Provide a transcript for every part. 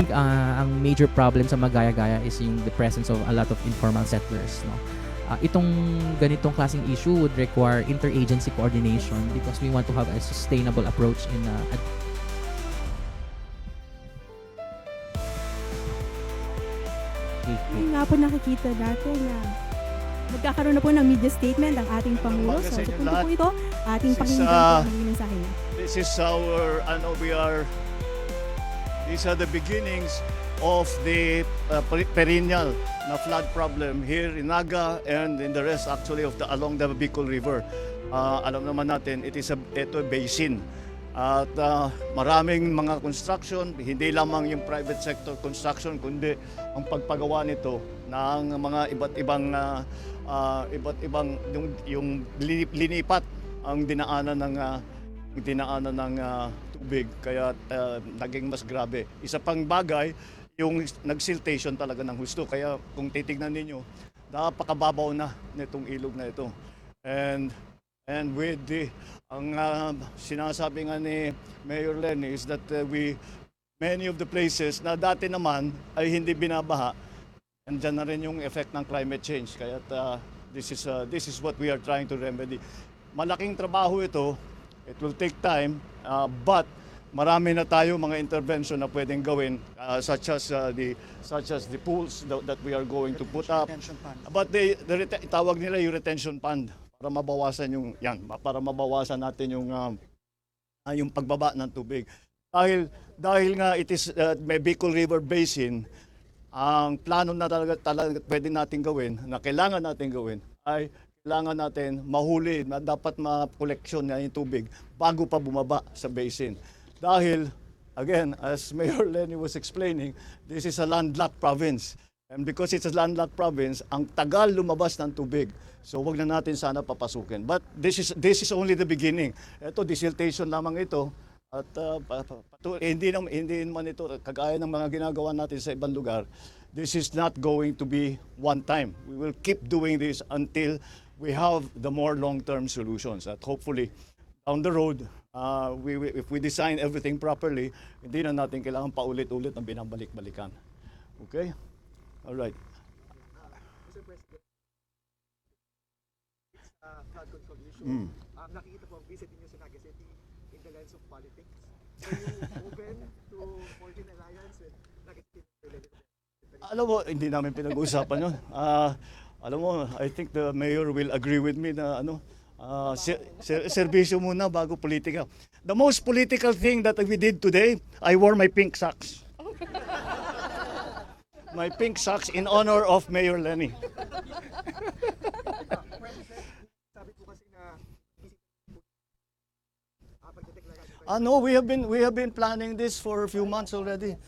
think ang major problem sa Magaya-Gaya is yung the presence of a lot of informal settlers, no. Itong ganitong klaseng issue would require interagency coordination because we want to have a sustainable approach in Yun nga po nakikita natin na magkakaroon na po ng media statement ang ating Pangulo. So, Umaga sa sa inyong punto lahat. po ito, ating This is, pakinggan po ang mensahe niya. These are the beginnings of the perennial na flood problem here in Naga and in the rest actually of along the Bicol River. Alam naman natin, ito basin. At maraming mga construction, hindi lamang yung private sector construction, kundi ang pagpagawa nito ng mga iba't ibang yung linipat ang dinaanan ng tubig, kaya naging mas grabe. Isa pang bagay, yung nagsiltation talaga ng husto. Kaya kung titignan ninyo, napakababaw na nitong ilog na ito. And with ang sinasabi nga ni Mayor Lenny is that many of the places na dati naman ay hindi binabaha, andyan na rin yung effect ng climate change. Kaya this is what we are trying to remedy. Malaking trabaho ito. It will take time, but marami na tayo mga intervention na pwedeng gawin, such as the pools that we are going to put up. But tawag nila yung retention pond para mabawasan para mabawasan natin yung pagbaba ng tubig. Dahil nga it is may Bicol River Basin, ang plano na talaga pwede natin gawin, na kailangan natin gawin, ay kailangan natin mahuli na dapat ma-koleksyon na yung tubig bago pa bumaba sa basin. Dahil, again, as Mayor Lenny was explaining, this is a landlocked province. And because it's a landlocked province, ang tagal lumabas ng tubig. So wag na natin sana papasukin. But this is only the beginning. Ito, desiltation lamang ito. At hindi naman ito kagaya ng mga ginagawa natin sa ibang lugar. This is not going to be one time. We will keep doing this until we have the more long-term solutions. At hopefully, down the road, if we design everything properly, hindi na natin kailangan paulit-ulit ang binabalik-balikan. Okay? All right. Mr. President, flood control issue. Nakikita po ang visit ninyo sa Naga City in the lens of politics. Are you open to forging alliance with Naga City? Alam mo, hindi namin pinag-uusapan yun. Alam mo, I think the mayor will agree with me na serbisyo muna bago politika. The most political thing that we did today, I wore my pink socks. My pink socks in honor of Mayor Lenny. Sabi po kasi na No, we have been planning this for a few months already.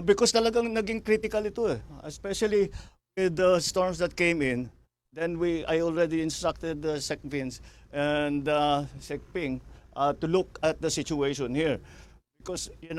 Because talagang naging critical ito especially with the storms that came in. Then I already instructed Sec Vince and Sec Ping to look at the situation here. Because we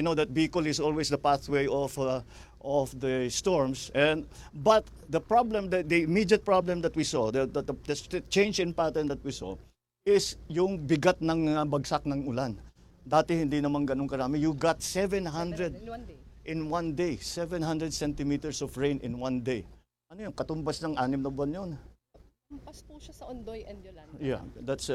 know that Bicol is always the pathway of the storms, but the immediate problem that we saw, the change in pattern that we saw, is yung bigat ng bagsak ng ulan. Dati hindi naman ganun karami. You got 700 in one day, 700 centimeters of rain in one day. Ano yun? Katumbas ng 6 na buwan yun. Pas po siya sa Ondoy and Yolanda. Yeah, that's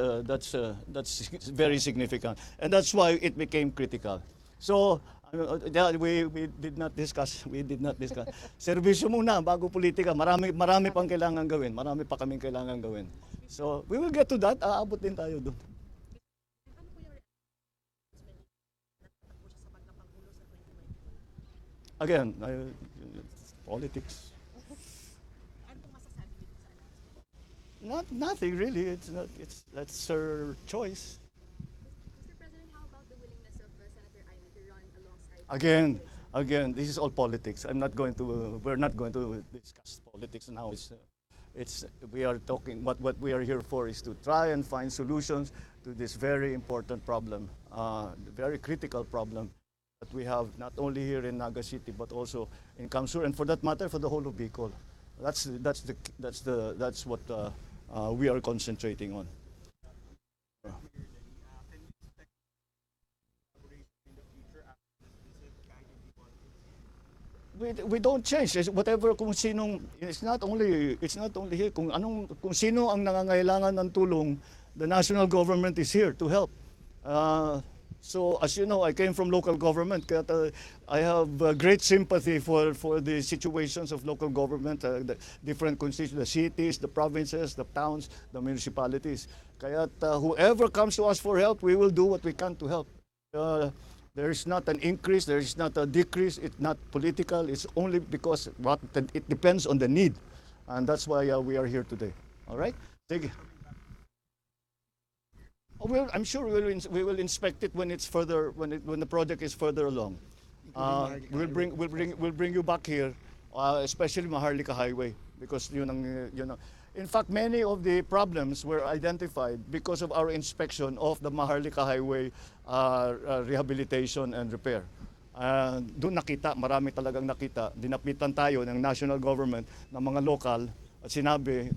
very significant, and that's why it became critical. So we did not discuss. Serbisyo muna bago politika. Marami pang kailangan gawin. Marami pa kaming kailangan gawin. So we will get to that. Aabot din tayo doon. Again, politics. Nothing really. That's her choice. Mr. President, how about the willingness of Senator Amy to run alongside? Again, this is all politics. We're not going to discuss politics now. We are talking. What we are here for is to try and find solutions to this very important problem, very critical problem that we have not only here in Naga City but also in Kamsur, and for that matter, for the whole of Bicol. That's what we are concentrating on. we don't change. Whatever kung sinong, it's not only here, kung sino ang nangangailangan ng tulong, the national government is here to help. So as you know, I came from local government, kaya I have great sympathy for the situations of local government, the different constituencies, the cities, the provinces, the towns, the municipalities. Kaya whoever comes to us for help, we will do what we can to help. There is not an increase, there is not a decrease, it's not political, it's only because it depends on the need. And that's why we are here today. All right? Thank you. Oh, well, I'm sure we will inspect it when it's further, when the project is further along. We'll bring you back here, especially Maharlika Highway, because yun ang. In fact, many of the problems were identified because of our inspection of the Maharlika Highway rehabilitation and repair. Doon nakita, marami talagang nakita. Dinapitan tayo ng national government, ng mga local, at sinabi,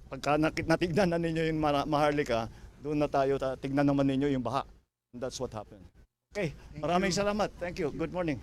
pagka natignan na ninyo yung Maharlika, doon na tayo, tignan naman ninyo yung baha. And that's what happened. Okay, maraming salamat. Thank you. Good morning.